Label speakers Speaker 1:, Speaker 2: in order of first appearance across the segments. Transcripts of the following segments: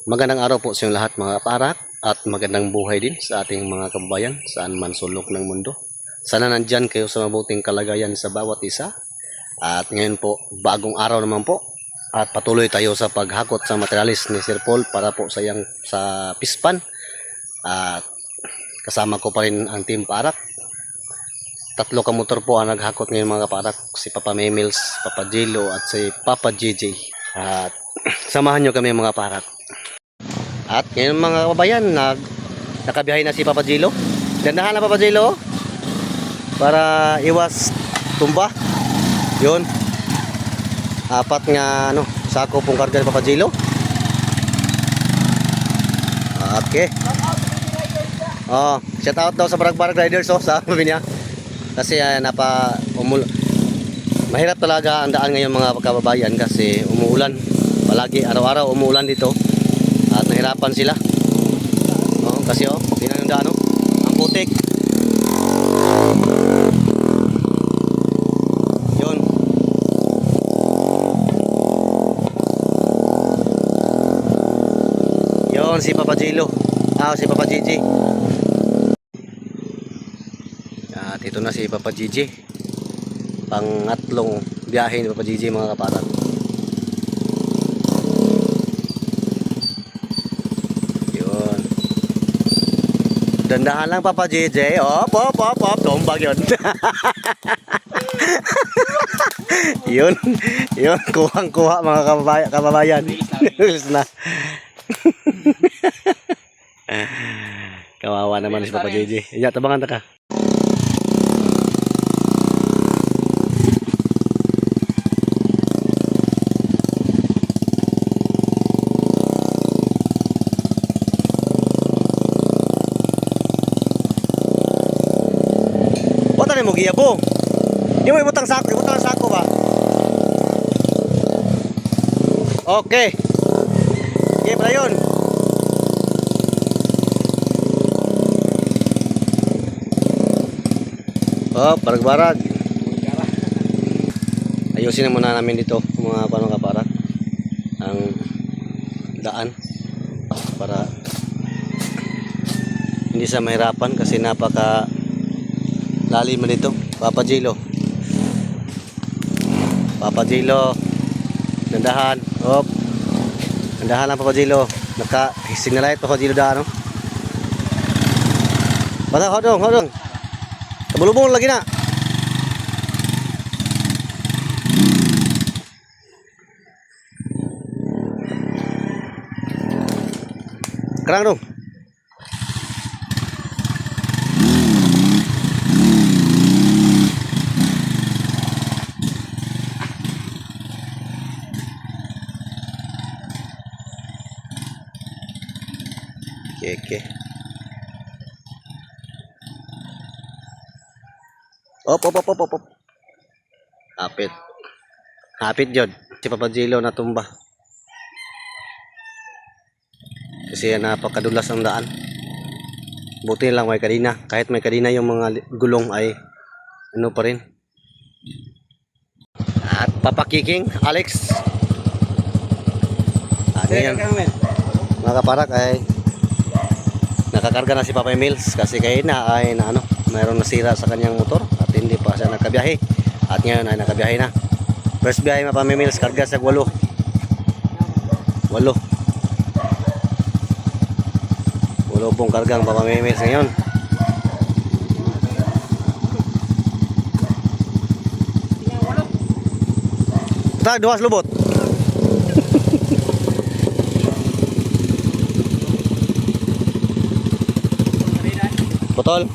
Speaker 1: Magandang araw po sa inyong lahat mga kaparak at magandang buhay din sa ating mga kababayan saan man sulok ng mundo. Sana nandyan kayo sa mabuting kalagayan sa bawat isa. At ngayon po, bagong araw naman po at patuloy tayo sa paghakot sa materialis ni Sir Paul para po sa Pispan. At kasama ko pa rin ang team Parak. Tatlo kamotor po ang naghakot ngayon mga kaparak. Si Papa Memils, Papa Jilo at si Papa JJ. At samahan nyo kami mga parak. At ngayon mga kababayan, nakabiyahe na si Papa Jilo. Gandahan na Papa Jilo para iwas tumba. Yun. Apat nga sako pong karga ni Papa Jilo. Okay. Shout out daw sa Barag-Barag Riders sabi niya. Kasi mahirap talaga ang daan ngayon mga kababayan kasi umuulan. Palagi araw-araw umuulan dito. At nahirapan sila. Kasi tingnan yung daan, ang putik. Yun. Yun si Papa Jilo. Si Papa Gigi. At ito na si Papa Gigi. Pangatlong biyahe ni Papa Gigi mga kaparat. Dandahan lang Papa JJ. Op. Tumbag yun. Yun. Kuhang-kuha mga kababayan. Na. Kawawa naman si Papa JJ. Iya, tabangan ka. Mo giyabo. Di mo ibutang sako ba? Okay. Okay pala yun. Barag-barag. Ayusin na muna namin dito mga kaparak ang daan para hindi sa mahirapan kasi napaka lalim na dito. Papa Jilo, dandahan. Dandahan lang Papa Jilo. Naka-hising na light Papa Jilo daan. Bata, hodong. Kabulubong lagi na. Kerang dong. Okay. Op. Hapit jod. Si Papa Jilo natumba. Kasi napakadulas ang daan. Buti lang may kadina. Kahit may kadina yung mga gulong ay pa rin. At Papa Kiking, Alex. Yan. Mga kaparak ay nakakarga na si Papa Emils kasi kayo ay mayroong nasira sa kanyang motor at hindi pa siya nakabiyahe at ngayon ay nakabiyahe na. First biyahe Papa Emils, karga sa 8 pong kargang Papa Emils ngayon. Duwas lubot. Botol.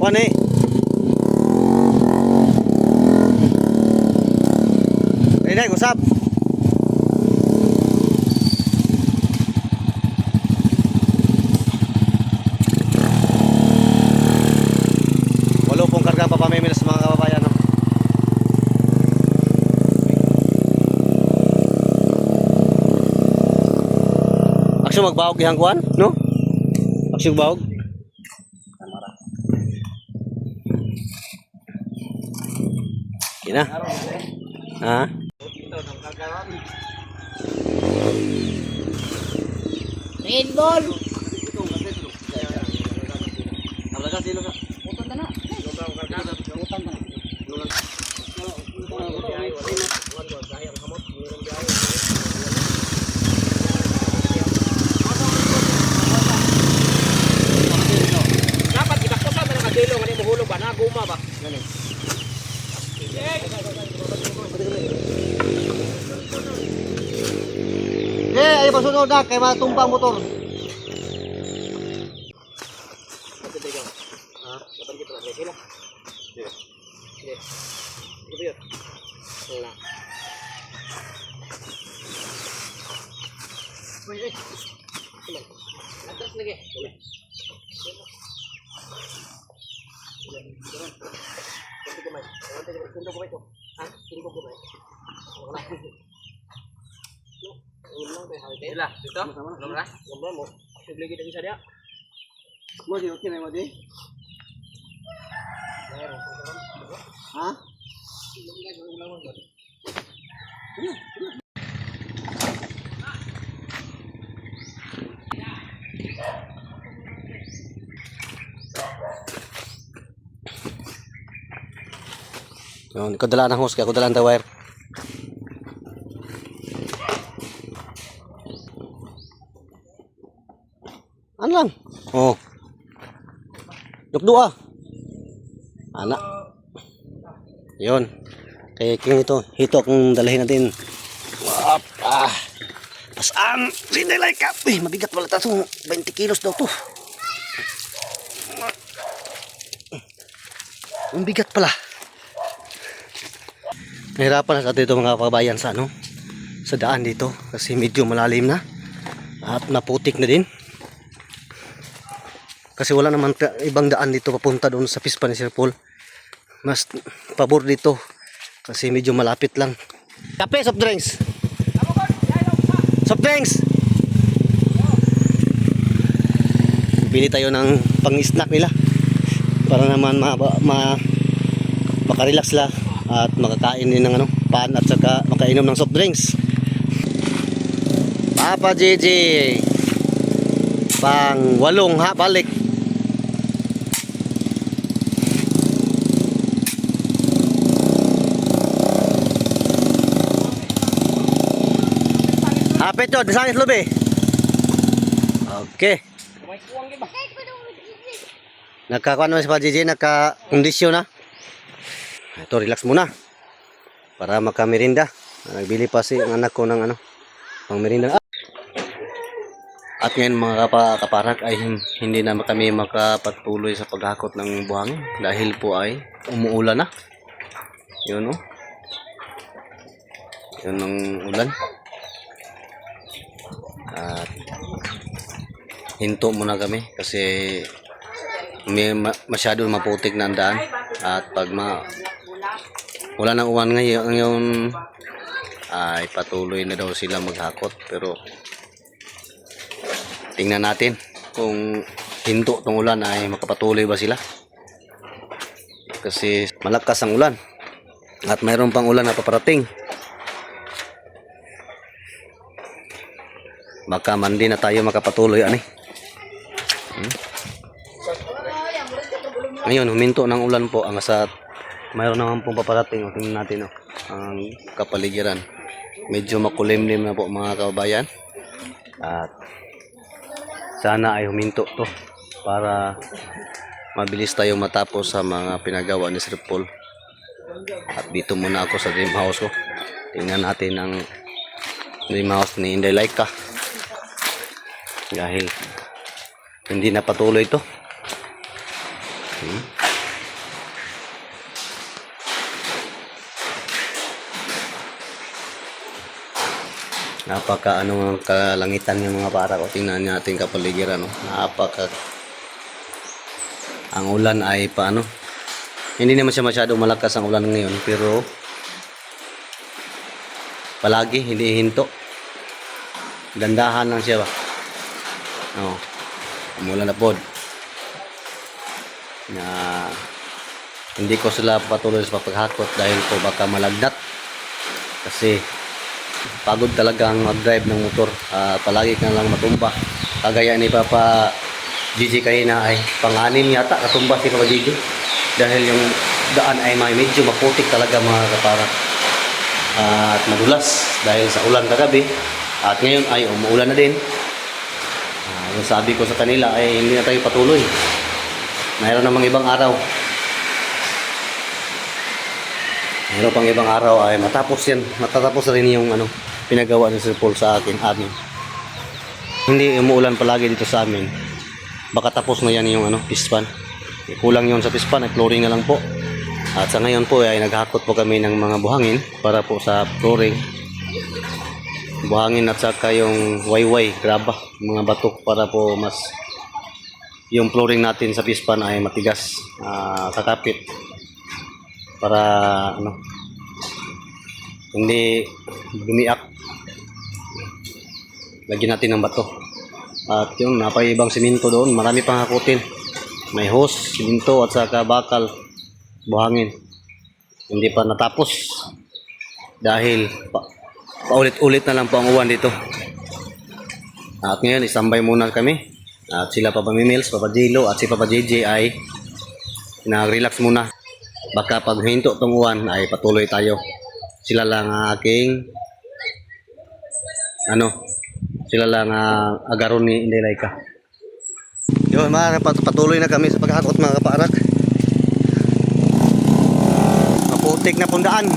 Speaker 1: Pane. Ini usap. Walo pong karga Papa Memils mga kababayan. Aksyo magbawog ihang kuan, no? Aksyo magbawog. Yan na. Ha?
Speaker 2: Red ball.
Speaker 3: Dapat kita kusa na kadilo ngani mahulog ba na guma ba.
Speaker 1: Ay pasunod na kay matumbang motor.
Speaker 3: Atras lagi. Sila, dito. Nomor mo. Sige kita bisa dia.
Speaker 1: Mo di okay na mo di. Ha? Yun, ikaw dala ng hose, kaya ako dala ng wire. Ano lang? Oh. Dukdua. Anak. Yun. Kaya king ito. Hito kung dalahin natin. Wap. Pasaan. Sinday like up. Mabigat wala taso. 20 kilos daw to. Ang bigat pala. Nahirapan na dito mga kabayan sa ano. Sa daan dito. Kasi medyo malalim na. At naputik na din. Kasi wala naman ibang daan dito papunta doon sa Pispan ni Sir Paul. Mas pabor dito kasi medyo malapit lang. Kape, soft drinks. Soft drinks. Bili tayo ng pang-snack nila para naman makarelax la at makakain din ng ano, pan at saka makainom ng soft drinks. Papa JJ. Pang 8 ha, balik. Hapit to, disangit lubi. Okay. Nagkakuan naman si Pa JJ, nagka-kondisyon na. Ito, relax muna. Para makamerinda. Nagbili pa si ang anak ko ng ano, pang merinda. At ngayon mga kaparak ay hindi na kami makapatuloy sa paghakot ng buhangin. Dahil po ay umuulan na. Yun o. Yun ang ulan. At hinto muna kami kasi may masyado maputik na ang daan at pag wala nang uwan ngayon ay patuloy na daw sila maghakot, pero tingnan natin kung hinto tong ulan ay makapatuloy ba sila kasi malakas ang ulan at mayroon pang ulan na paparating. Baka man din na tayo makapatuloy ani. Ngayon huminto ng ulan po ang sa mayroon naman pong paparating. Tingnan natin ang kapaligiran. Medyo makulimlim na po mga kababayan. At sana ay huminto to para mabilis tayong matapos sa mga pinagawa ni Sir Paul. At dito muna ako sa dream house ko. Tingnan natin ang dream house ni Inday Laika. Dahil hindi na patuloy ito. Napaka anong kalangitan ng mga para ko. Tingnan natin kapaligiran. Napaka ang ulan ay paano. Hindi naman siya masyadong malakas ang ulan ngayon, pero palagi hindi hinto. Gandahan lang siya ba. Umulan na pod na Hindi ko sila patuloy sa paghakot dahil po baka malagnat. Kasi pagod talaga ang mag-drive ng motor. Palagi ka lang matumba. Kagaya ni Papa Gigi kanina ay pang-anim yata katumba si Papa Gigi. Dahil yung daan ay may medyo maputik talaga mga kaparak. At madulas dahil sa ulan kagabi. At ngayon ay umuulan na din. Yung sabi ko sa kanila ay hindi na tayo patuloy. Mayroon namang ibang araw. Mayroon pang ibang araw ay matapos yan. Matatapos rin yung pinagawa ni Sir Paul sa amin. Hindi umuulan palagi dito sa amin. Baka tapos na yan yung pispan. Kulang yun sa pispan, ay flooring na lang po. At sa ngayon po ay naghakot po kami ng mga buhangin para po sa flooring. Buhangin at saka yung wayway, graba, mga batok para po mas yung flooring natin sa pispan ay matigas, kakapit. Para hindi bumiak. Lagyan natin ng bato. At yun, napaibang simento doon. Marami pang hakutin. May hose, simento at saka bakal, buhangin. Hindi pa natapos. Dahil paulit-ulit na lang po ang uwan dito. At ngayon, isambay muna kami. At sila Papa Mimils, Papa Jilo at si Papa JJ ay nag-relax muna. Baka pag hinto tong uwan ay patuloy tayo. Sila lang aking sila lang agaron ni Inday Laika. Yun, patuloy na kami sa paghakot mga kaparak. Maputik na pundaan.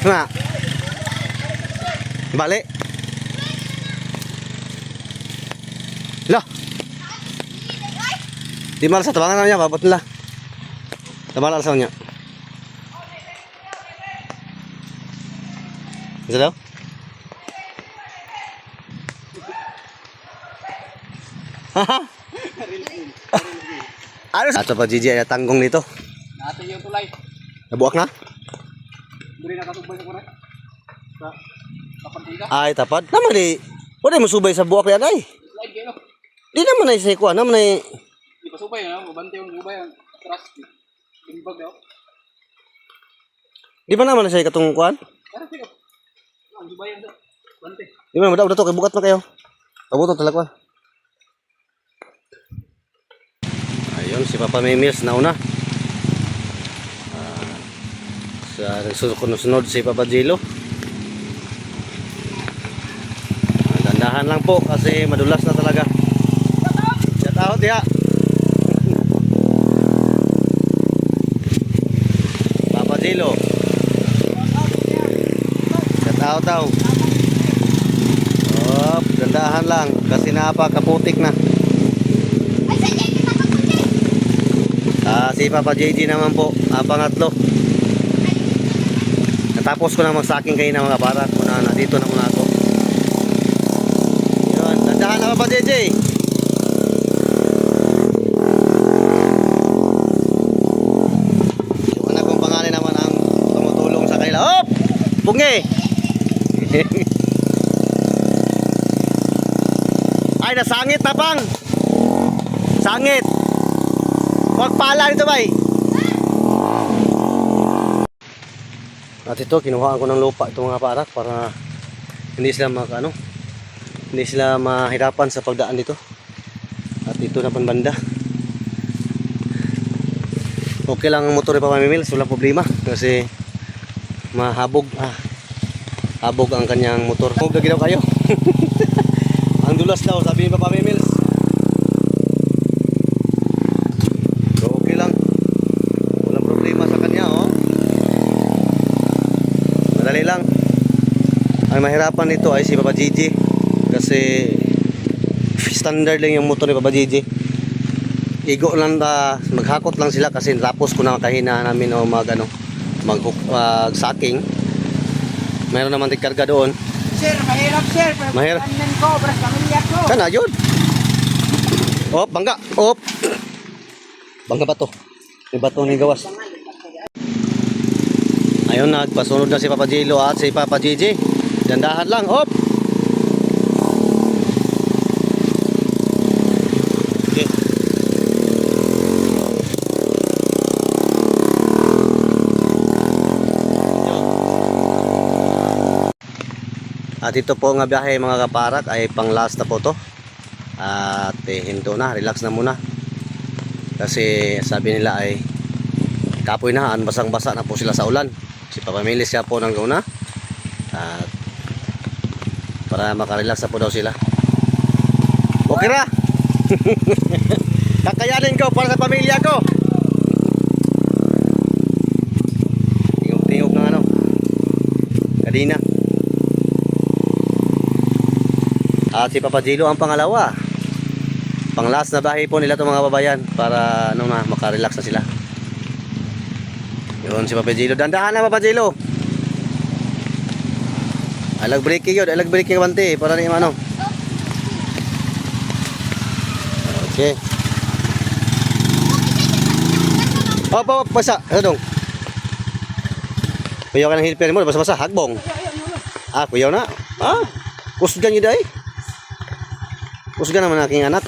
Speaker 1: Na. Balik. Lah. Di malas sa tabangan niya, babot nila. Tabangan sa niya. Bisa daw? Haha. Ano? Ato pa Gigi ay tanggong dito.
Speaker 3: Natin yung tulay.
Speaker 1: Nabuak na?
Speaker 3: Diri nakatubay sa kuret. Sa kapantida.
Speaker 1: Ay, tapad. Naman di. Wala mo subay sa buak yan ay.
Speaker 3: Slide kayo.
Speaker 1: Di naman ay sa ikuan. Naman ay.
Speaker 3: Di pa subay ha. Mabante yung subay ang atras. Bimbag daw.
Speaker 1: Di ba naman ay sa ikatong kuan?
Speaker 3: Tara kayo. Ang subay ang bante.
Speaker 1: Di ba daw to kay bukat na kayo. Pabuto talaga. Ayun si Papa Mimils nauna. Sa sunod si Papa Jilo. Dandahan lang po kasi madulas na talaga. Shout out ya. Papa Jilo. Shout out daw. Oh, dandahan lang kasi napakaputik na. Si Papa JJ naman po, pangatlo. Natapos ko na magsaking kayo ng mga barak. Nandito na muna ako. Yun, dandahan na Papa JJ. Yung anak kong pangalan naman ang tumutulong sa kanila. Hop! Bungi! Ay, nasangit na pang! Sangit! Huwag pala nito bay. At ito, kinuhaan ko ng lupa itong mga parak para hindi sila hindi sila mahirapan sa pagdaan dito. At ito na panbanda. Okay lang ang motor ni Papa Mimils, walang problema kasi mahabog habog ang kanyang motor. Huwag na ginaw kayo. Ang dulas daw, sabi ni Papa Mimils. Madali lang. Ang mahirapan nito ay si Papa Gigi kasi standard lang yung motor ni Papa Gigi. Igo lang maghakot lang sila kasi tapos ko na kahina namin o mag-sacking. Mayroon naman tigkarga doon.
Speaker 2: Sir, mahirap sir.
Speaker 1: Mahirap.
Speaker 2: Pagkanan ko, beras pamilya ko.
Speaker 1: Kana yun. Oh, bangga. Oh. Bangga ba to? May bato ni gawas. Ayun, nagpasunod na si Papa Jilo at si Papa Gigi. Dandahan lang, hop! At ito po nga biyahe mga kaparak ay pang last na po to. At hinto na, relax na muna. Kasi sabi nila ay kapoy na, basang-basa na po sila sa ulan. Si papamili siya po ng gauna. At para makarelax na po daw sila. Okay ra! Kakayanin ko para sa pamilya ko. Tingog-tingog ng ano. Kadina. At si Papa Jilo ang pangalawa. Pang last na bahay po nila itong mga babayan para ano na, makarelax na sila. Yun si Papa Jilo. Dandahan na Papa Jilo. Alag breaking yun. Alag breaking bante para rin ano. Okay. Opo, basa. Ano dong? Kuyaw ka ng helper mo. Basa-basa. Hagbong. Ah, kuyaw na. Ah, kusgan nyo dahi. Kusgan naman aking anak.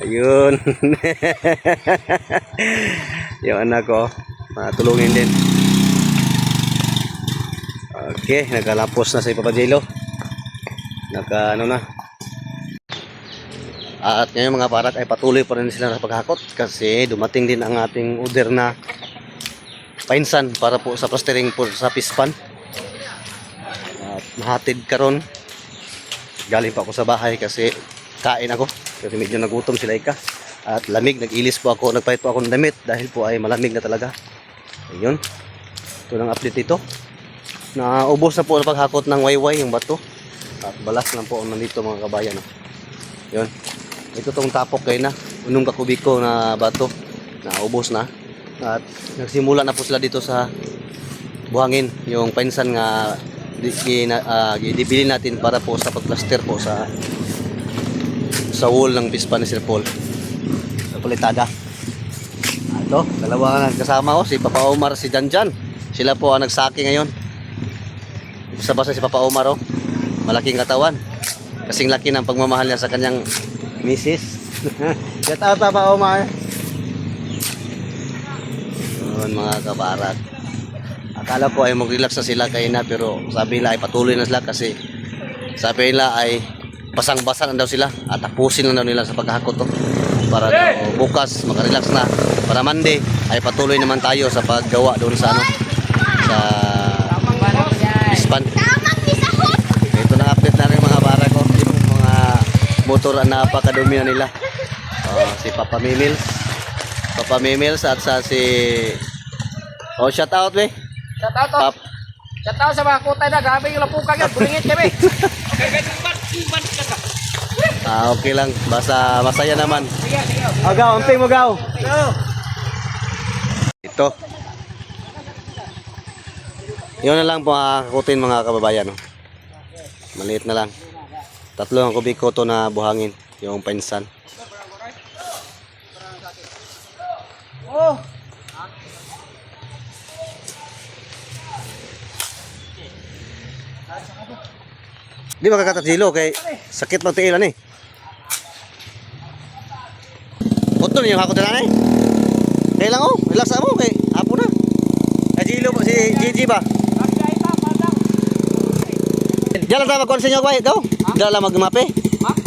Speaker 1: Ayun. Yung anak ko. Matulungin din. Okay, nagkalapos na si Papa Jelo. Ano na. At ngayon mga parak ay patuloy pa rin sila sa paghakot kasi dumating din ang ating order na painsan para po sa plastering po sa pispan. At mahatid karon. Galing pa ako sa bahay kasi kain ako. Kasi medyo nagutom sila ika. At lamig, nag-ilis po ako, nagpahit po ako ng damit dahil po ay malamig na talaga. Ayun. Ito ng update ito. Naubos na po ang paghakot ng wayway yung bato. At balas lang po nandito mga kabayan. Yun. Ito tong tapok kayo na. Unong kakubiko na bato. Naubos na. At nagsimula na po sila dito sa buhangin. Yung painsan nga dibili natin para po sa pagplaster po sa wall ng pispan ni Sir Paul. Sa pulitada. Ito, dalawa nga kasama ko. Si Papa Omar, si Janjan. Sila po ang nagsaki ngayon. Basta-basta si Papa Omar, oh. Malaking katawan. Kasing laki ng pagmamahal niya sa kanyang misis. Shout out Papa Omar. Yun mga kabarat. Akala ko ay mag-relax na sila kayo na pero sabi nila ay patuloy na sila kasi sabi nila ay basang-basa na daw sila at tapusin lang daw nila sa paghakot to. Para daw bukas makarelax na. Para Monday ay patuloy naman tayo sa paggawa doon sa ano sa pispan. Ito na update na rin mga bara ko. Yung mga motor na napakadumi na nila. Si Papa Mimils. Papa Mimils at sa si shout out be.
Speaker 3: Shout out. Shout out sa mga kutay na. Grabe yung lapukan yan. Bulingit kami.
Speaker 1: Okay lang. Basta masaya naman. Agaw, amping mo gaw. Ito. Yun na lang po kakutin mga kababayan. No? Maliit na lang. 3 ang kubiko to na buhangin. Yung painsan.
Speaker 3: Oh.
Speaker 1: Di makakatatilo kay sakit magtiilan eh. Putol yung hakot na eh. Kaya lang oh, relax mo kay apo na. Kay Jilo si Gigi ba? Diyan lang tayo magkonsenyo ko daw. Diyan lang magmape.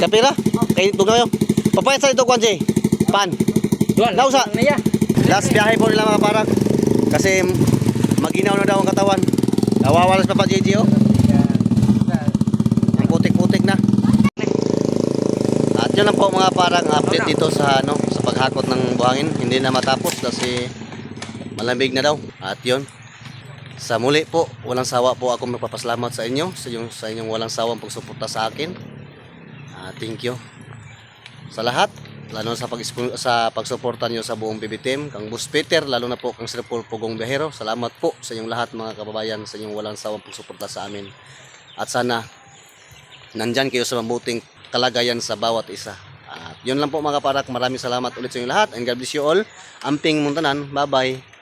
Speaker 1: Kapira. Kay tugnaw yo. Papayat sa ito konse. Pan. Daw sa. Last biyahe po nila mga parang kasi maginaw na daw ang katawan. Nawawalas pa pa Gigi oh. Putik-putik na. At yun lang po mga parang update dito sa ano sa paghakot ng buhangin. Hindi na matapos kasi malamig na daw. At yun. Sa muli po, walang sawa po ako magpapasalamat sa inyo sa inyong walang sawang pagsuporta sa akin. Thank you sa lahat, lalo na sa pagsuporta niyo sa buong BB Team, kang Boss Peter, lalo na po kang Sir Paul Pugong Biyahero. Salamat po sa inyong lahat mga kababayan sa inyong walang sawang pagsuporta sa amin. At sana nandyan kayo sa mabuting kalagayan sa bawat isa. At yun lang po mga kaparak. Maraming salamat ulit sa inyo lahat. And God bless you all. Amping Muntanan. Bye-bye.